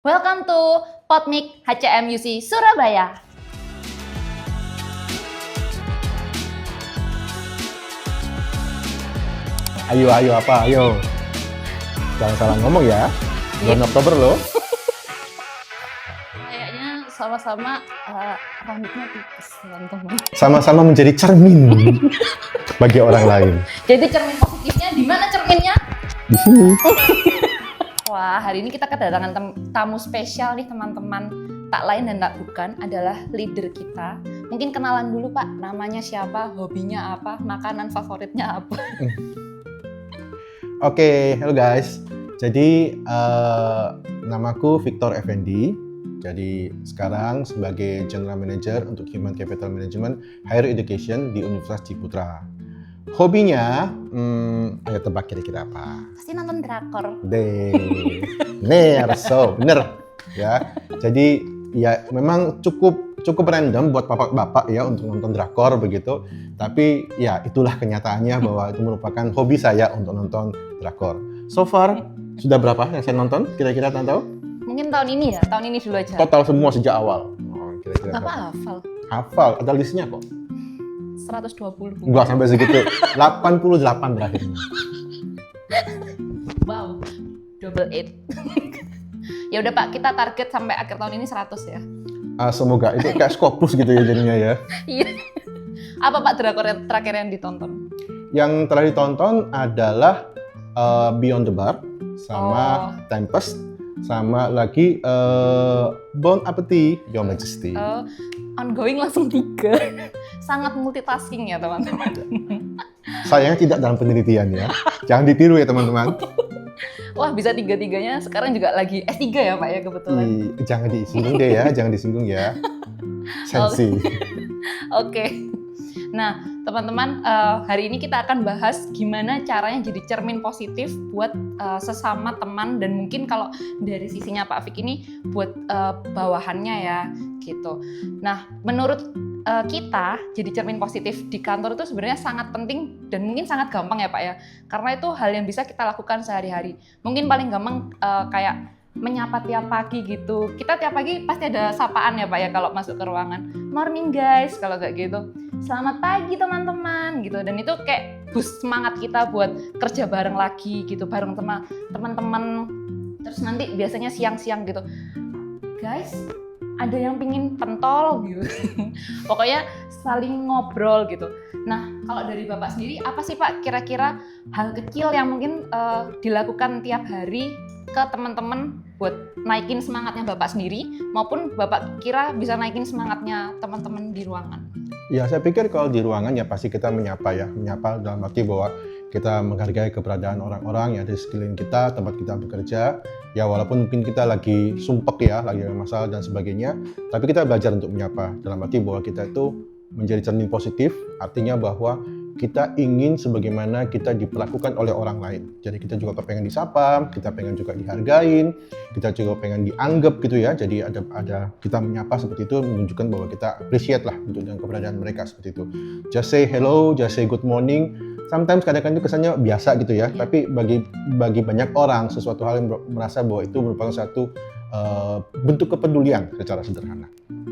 Welcome to Podmic HCMUC Surabaya. Ayo apa? Ayo. Jangan salah ngomong ya. Bulan Oktober loh. Kayaknya sama-sama rambutnya tipis, teman-teman. Sama-sama menjadi cermin bagi orang lain. Jadi cermin positifnya di mana cerminnya? Di sini. Wah, hari ini kita kedatangan tamu spesial nih teman-teman. Tak lain dan tak bukan adalah leader kita. Mungkin kenalan dulu Pak, namanya siapa, hobinya apa, makanan favoritnya apa. Oke, hello guys. Jadi namaku Victor Effendi. Jadi sekarang sebagai General Manager untuk Human Capital Management Higher Education di Universitas Ciputra. Hobinya, ayo tebak kira-kira apa? Pasti nonton drakor. Bener ya. Jadi ya memang cukup random buat bapak-bapak ya untuk nonton drakor begitu. Tapi ya itulah kenyataannya bahwa itu merupakan hobi saya untuk nonton drakor. So far sudah berapa yang saya nonton? Kira-kira tahu? Mungkin tahun ini ya, tahun ini dulu aja. Total semua sejak awal. Kira-kira Bapak hafal? Hafal, ada listnya kok. 120. Enggak sampai segitu. 88 berakhir. Wow, double 8. Ya udah Pak, kita target sampai akhir tahun ini 100 ya. Semoga itu kayak Scopus gitu ya jadinya ya. Iya. Apa Pak drakor yang terakhir yang ditonton? Yang telah ditonton adalah Beyond the Bar sama Tempest sama lagi Bon Appetit, Your Majesty. Ongoing langsung 3. Sangat multitasking ya teman-teman. Sayangnya tidak dalam penelitian ya. Jangan ditiru ya teman-teman. Wah, bisa 3-3-nya sekarang juga lagi S3 ya Pak ya kebetulan. Jangan disinggung deh ya, jangan disinggung ya. Sensi. Oke. Nah, teman-teman, hari ini kita akan bahas gimana caranya jadi cermin positif buat sesama teman dan mungkin kalau dari sisinya Pak Fik ini buat bawahannya ya, gitu. Nah, menurut kita jadi cermin positif di kantor itu sebenarnya sangat penting dan mungkin sangat gampang ya Pak ya, karena itu hal yang bisa kita lakukan sehari-hari. Mungkin paling gampang kayak menyapa tiap pagi gitu. Kita tiap pagi pasti ada sapaan ya Pak ya kalau masuk ke ruangan. Morning guys, kalau kayak gitu. Selamat pagi teman-teman gitu. Dan itu kayak boost semangat kita buat kerja bareng lagi gitu, bareng teman-teman. Terus nanti biasanya siang-siang gitu. Guys, ada yang pingin pentol gitu. Pokoknya saling ngobrol gitu. Nah, kalau dari Bapak sendiri apa sih Pak kira-kira hal kecil yang mungkin dilakukan tiap hari ke teman-teman buat naikin semangatnya Bapak sendiri maupun Bapak kira bisa naikin semangatnya teman-teman di ruangan? Ya, saya pikir kalau di ruangan ya pasti kita menyapa ya. Menyapa dalam arti bahwa kita menghargai keberadaan orang-orang yang ada di sekeliling kita, tempat kita bekerja. Ya walaupun mungkin kita lagi sumpek ya, lagi ada masalah dan sebagainya, tapi kita belajar untuk menyapa. Dalam arti bahwa kita itu menjadi cermin positif, artinya bahwa kita ingin sebagaimana kita diperlakukan oleh orang lain. Jadi kita juga pengen disapa, kita pengen juga dihargain, kita juga pengen dianggap gitu ya. Jadi ada kita menyapa seperti itu menunjukkan bahwa kita appreciate lah untuk dengan keberadaan mereka seperti itu. Just say hello, just say good morning. Sometimes kadang-kadang itu kesannya biasa gitu ya. Tapi bagi banyak orang sesuatu hal yang merasa bahwa itu merupakan satu bentuk kepedulian secara sederhana.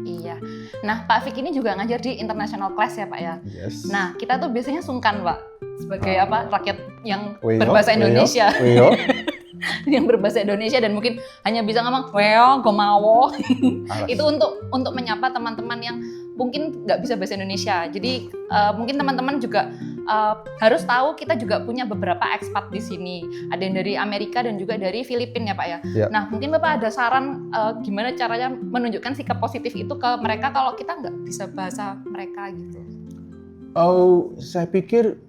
Iya. Nah, Pak Fik ini juga ngajar di international class ya Pak ya. Yes. Nah, kita tuh biasanya sungkan Pak sebagai rakyat yang berbahasa Indonesia. Yang berbahasa Indonesia dan mungkin hanya bisa ngomong weo, gomawo. Itu untuk menyapa teman-teman yang mungkin nggak bisa bahasa Indonesia. Jadi mungkin teman-teman juga harus tahu kita juga punya beberapa ekspat di sini. Ada yang dari Amerika dan juga dari Filipina ya Pak ya. Ya. Nah mungkin Bapak ada saran gimana caranya menunjukkan sikap positif itu ke mereka kalau kita nggak bisa bahasa mereka gitu. Saya pikir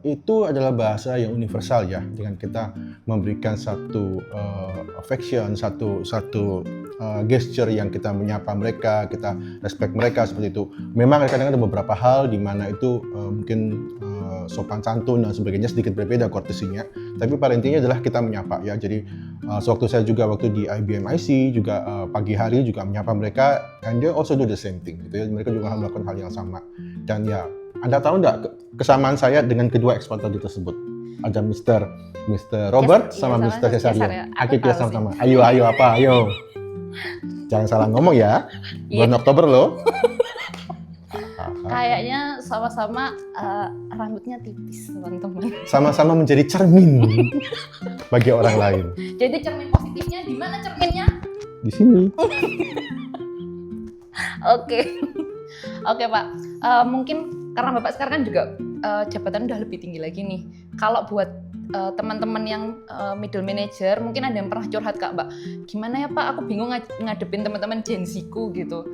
itu adalah bahasa yang universal ya, dengan kita memberikan satu affection, satu gesture yang kita menyapa mereka, kita respect mereka seperti itu. Memang kadang-kadang ada beberapa hal di mana itu mungkin sopan santun dan sebagainya sedikit berbeda courtesy-nya, tapi pada intinya adalah kita menyapa ya. Jadi sewaktu saya juga waktu di IBM IC juga pagi hari juga menyapa mereka, and they also do the same thing gitu ya. Mereka juga melakukan hal yang sama. Dan ya, Anda tahu nggak kesamaan saya dengan kedua ekspat tadi tersebut? Ada Mr. Robert sama Mr. Cesario. Ya. Akhirnya sama-sama. Ayo apa? Ayo. Jangan salah ngomong ya. Bulan Iya. Oktober loh. Kayaknya sama-sama rambutnya tipis, teman-teman. Sama-sama menjadi cermin bagi orang lain. Jadi cermin positifnya di mana cerminnya? Di sini. Oke. Oke, Pak. Mungkin karena Bapak sekarang kan juga jabatan udah lebih tinggi lagi nih. Kalau buat teman-teman yang middle manager, mungkin ada yang pernah curhat Kak, Mbak. Gimana ya Pak, aku bingung ngadepin teman-teman Gen Z-ku gitu.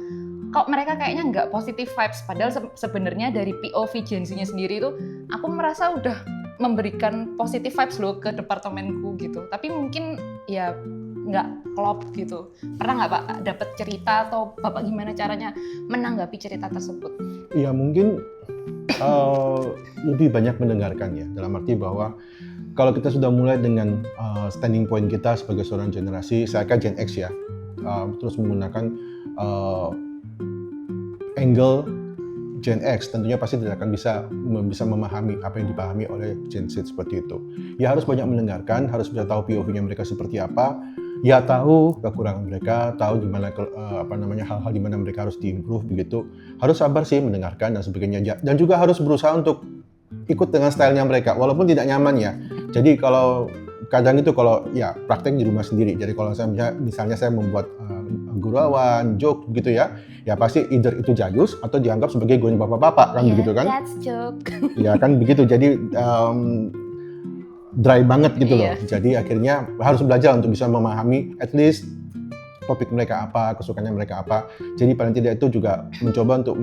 Kok mereka kayaknya nggak positive vibes, padahal sebenarnya dari POV Gen Z-nya sendiri itu aku merasa udah memberikan positive vibes loh ke departemenku gitu. Tapi mungkin ya nggak klop gitu. Pernah nggak Pak dapat cerita atau Bapak gimana caranya menanggapi cerita tersebut? Ya mungkin lebih banyak mendengarkan ya, dalam arti bahwa kalau kita sudah mulai dengan standing point kita sebagai seorang generasi, saya kan Gen X ya, terus menggunakan angle Gen X, tentunya pasti tidak akan bisa memahami apa yang dipahami oleh Gen Z seperti itu. Ya harus banyak mendengarkan, harus bisa tahu POV-nya mereka seperti apa, ya tahu kekurangan mereka, tahu gimana hal-hal di mana mereka harus diimprove begitu. Harus sabar sih mendengarkan dan sebagainya, dan juga harus berusaha untuk ikut dengan stylenya mereka walaupun tidak nyaman ya. Jadi kalau kadang itu kalau ya praktek di rumah sendiri. Jadi kalau saya misalnya saya membuat gurauan, joke gitu ya pasti either itu jayus atau dianggap sebagai goyang bapak-bapak kan begitu kan? That's joke. Ya kan begitu. Jadi dry banget gitu loh. Iya. Jadi akhirnya harus belajar untuk bisa memahami at least topik mereka apa, kesukaannya mereka apa. Jadi paling tidak itu juga mencoba untuk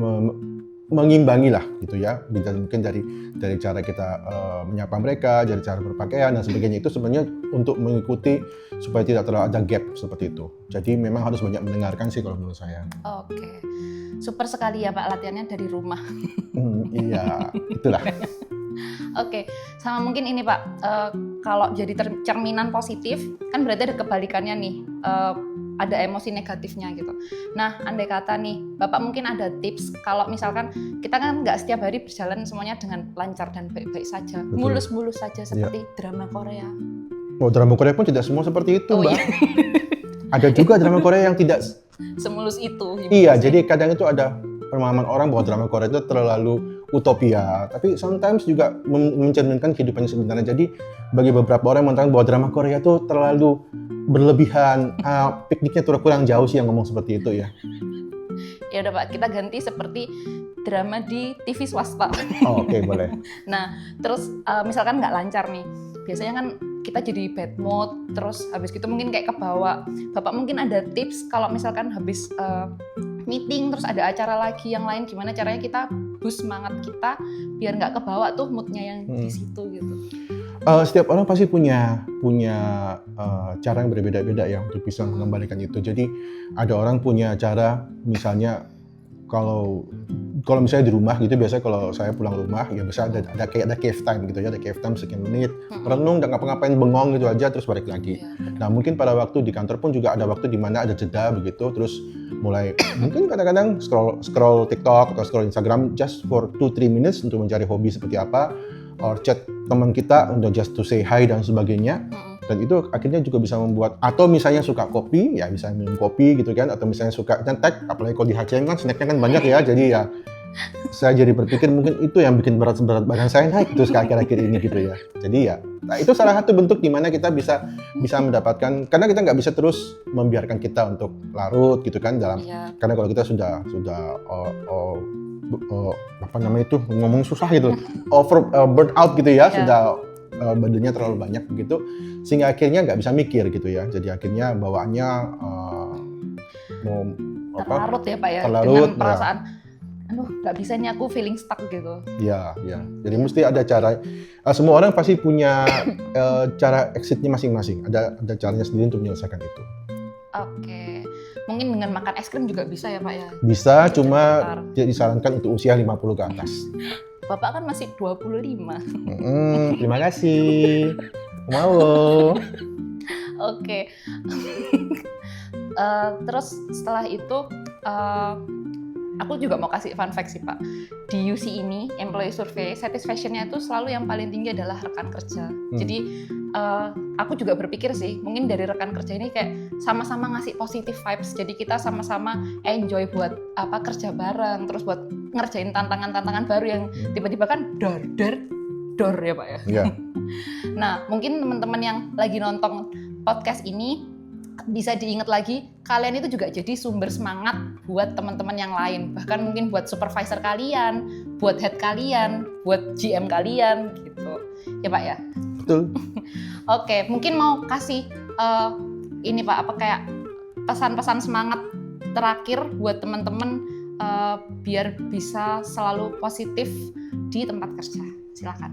mengimbangi lah gitu ya, mungkin dari cara kita menyapa mereka, dari cara berpakaian dan sebagainya, itu sebenarnya untuk mengikuti supaya tidak terlalu ada gap seperti itu. Jadi memang harus banyak mendengarkan sih kalau menurut saya. Oke, super sekali ya Pak latihannya dari rumah. Iya, itulah. Oke, sama mungkin ini Pak, kalau jadi cerminan positif kan berarti ada kebalikannya nih, ada emosi negatifnya gitu. Nah, andai kata nih, Bapak mungkin ada tips kalau misalkan kita kan nggak setiap hari berjalan semuanya dengan lancar dan baik-baik saja, Betul. mulus-mulus saja seperti drama Korea. Oh, drama Korea pun tidak semua seperti itu, Oh, Mbak. iya. Ada juga drama Korea yang tidak. Semulus itu. Iya, jadi kadang itu ada pemahaman orang bahwa drama Korea itu terlalu utopia, tapi sometimes juga mencerminkan kehidupannya sebenarnya. Jadi bagi beberapa orang yang mengatakan bahwa drama Korea itu terlalu berlebihan, pikniknya kurang jauh sih yang ngomong seperti itu ya. Ya udah Pak, kita ganti seperti drama di TV swasta. Oh, oke, boleh. Nah, terus misalkan nggak lancar nih, biasanya kan kita jadi bad mood, terus habis gitu mungkin kayak kebawa. Bapak mungkin ada tips kalau misalkan habis meeting, terus ada acara lagi yang lain, gimana caranya kita boost semangat kita biar nggak kebawa tuh moodnya yang di situ gitu. Setiap orang pasti punya cara yang berbeda-beda ya untuk bisa mengembalikan itu. Jadi ada orang punya cara, misalnya kalau misalnya di rumah gitu, biasanya kalau saya pulang rumah ya bisa ada cave time gitu ya, ada cave time sekian menit, merenung, nggak ngapa-ngapain, bengong gitu aja, terus balik lagi. Nah mungkin pada waktu di kantor pun juga ada waktu di mana ada jeda begitu, terus mulai mungkin kadang-kadang scroll TikTok atau scroll Instagram just for 2-3 minutes untuk mencari hobi seperti apa, or chat teman kita untuk just to say hi dan sebagainya. Dan itu akhirnya juga bisa membuat, atau misalnya suka kopi, ya bisa minum kopi gitu kan, atau misalnya suka nyetek, apalagi kalau di HCM kan snacknya kan banyak ya, jadi ya saya jadi berpikir mungkin itu yang bikin berat badan saya naik terus akhir-akhir ini gitu ya. Jadi ya, nah itu salah satu bentuk di mana kita bisa mendapatkan, karena kita nggak bisa terus membiarkan kita untuk larut gitu kan dalam, karena kalau kita sudah apa namanya itu ngomong susah gitu, burn out gitu ya, sudah badannya terlalu banyak begitu, sehingga akhirnya nggak bisa mikir gitu ya. Jadi akhirnya bawaannya terlarut ya Pak ya, terlarut, dengan perasaan aduh nggak bisa nih aku feeling stuck gitu. Ya. Jadi mesti ada cara. Semua orang pasti punya cara exitnya masing-masing. Ada caranya sendiri untuk menyelesaikan itu. Oke. Mungkin dengan makan es krim juga bisa ya Pak ya? Bisa, cuma tidak disarankan untuk usia 50 ke atas. Bapak kan masih 25. Terima kasih. Mau. Oke. Terus setelah itu aku juga mau kasih fun fact sih Pak. Di UC ini, employee survey, satisfaction-nya itu selalu yang paling tinggi adalah rekan kerja. Jadi aku juga berpikir sih, mungkin dari rekan kerja ini kayak sama-sama ngasih positive vibes. Jadi kita sama-sama enjoy buat kerja bareng, terus buat ngerjain tantangan-tantangan baru yang tiba-tiba kan dor ya Pak ya. Iya. Nah, mungkin teman-teman yang lagi nonton podcast ini bisa diingat lagi, kalian itu juga jadi sumber semangat buat teman-teman yang lain. Bahkan mungkin buat supervisor kalian, buat head kalian, buat GM kalian gitu. Ya Pak ya? Betul. Oke, mungkin mau kasih ini Pak, kayak pesan-pesan semangat terakhir buat teman-teman biar bisa selalu positif di tempat kerja. Silakan.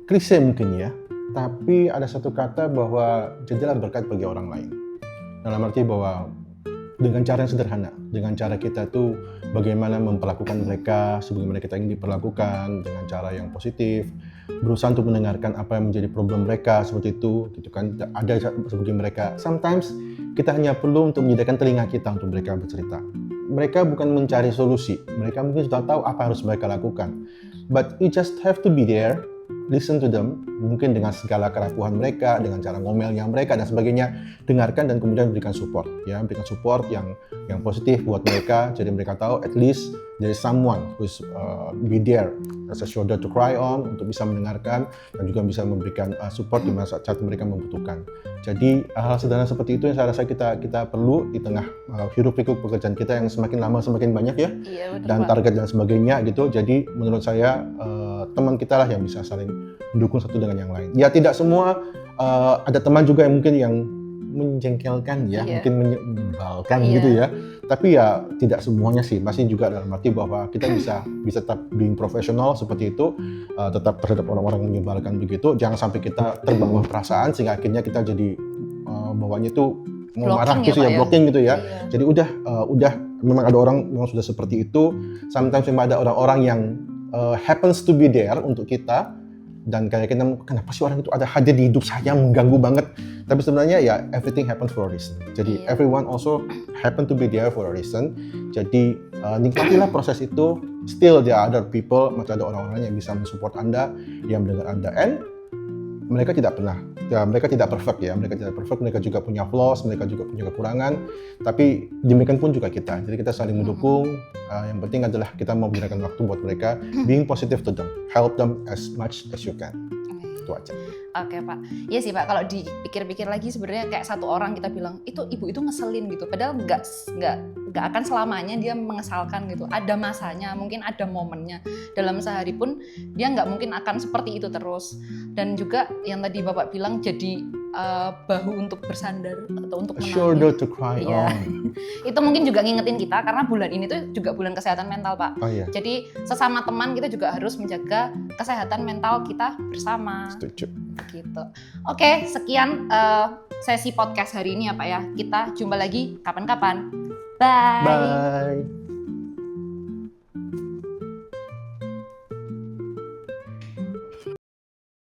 Klise mungkin ya, tapi ada satu kata bahwa jadilah berkat bagi orang lain. Dalam arti bahwa dengan cara yang sederhana, dengan cara kita tuh bagaimana memperlakukan mereka sebagaimana kita ingin diperlakukan, dengan cara yang positif, berusaha untuk mendengarkan apa yang menjadi problem mereka seperti itu, gitu kan. Ada seperti mereka. Sometimes kita hanya perlu untuk menyediakan telinga kita untuk mereka bercerita. Mereka bukan mencari solusi, mereka mungkin sudah tahu apa yang harus mereka lakukan. But you just have to be there, listen to them, mungkin dengan segala kerapuhan mereka, dengan cara ngomelnya mereka dan sebagainya, dengarkan dan kemudian berikan support, ya, berikan support yang positif buat mereka, jadi mereka tahu at least there is someone who's be there as a shoulder to cry on, untuk bisa mendengarkan dan juga bisa memberikan support di masa saat mereka membutuhkan. Jadi hal sederhana seperti itu yang saya rasa kita perlu di tengah hiruk-pikuk pekerjaan kita yang semakin lama semakin banyak ya, Iya, betul, dan Pak. target dan sebagainya gitu. Jadi menurut saya teman kita lah yang bisa saling mendukung satu dengan yang lain. Ya tidak semua, ada teman juga yang mungkin yang menjengkelkan ya, Iya. mungkin menyebalkan Iya. gitu ya. Tapi ya tidak semuanya sih, masih juga dalam arti bahwa kita bisa tetap being profesional seperti itu, tetap terhadap orang-orang yang menyebalkan begitu. Jangan sampai kita terbawa perasaan sehingga akhirnya kita jadi bawanya itu mau marah Blocking ya, gitu Pak ya, ya? blocking gitu ya. Iya. Jadi udah memang ada orang yang sudah seperti itu. Sometimes memang ada orang-orang yang happens to be there untuk kita, dan kayak kita, kenapa sih orang itu ada hadir di hidup saya, mengganggu banget. Tapi sebenarnya ya everything happens for a reason. Jadi Iya. everyone also happen to be there for a reason. Jadi nikmatilah proses itu. Still there are other people, masih ada orang-orang yang bisa mensupport Anda, yang mendengar Anda. And mereka tidak perfect ya, mereka juga punya flaws, mereka juga punya kekurangan, tapi demikian pun juga kita. Jadi kita saling mendukung. Yang penting adalah kita mau berikan waktu buat mereka, being positive to them, help them as much as you can. Itu aja. Oke Pak, iya sih Pak, kalau dipikir-pikir lagi sebenarnya kayak satu orang kita bilang itu ibu itu ngeselin gitu, padahal nggak akan selamanya dia mengesalkan gitu. Ada masanya, mungkin ada momennya. Dalam sehari pun dia nggak mungkin akan seperti itu terus. Dan juga yang tadi Bapak bilang jadi bahu untuk bersandar atau untuk A menangis. shoulder to cry Iya. on. Itu mungkin juga ngingetin kita karena bulan ini tuh juga bulan kesehatan mental Pak. Oh iya, Jadi sesama teman kita juga harus menjaga kesehatan mental kita bersama. setuju. Gitu. Oke, sekian sesi podcast hari ini ya Pak ya. Kita jumpa lagi kapan-kapan. Bye. Bye.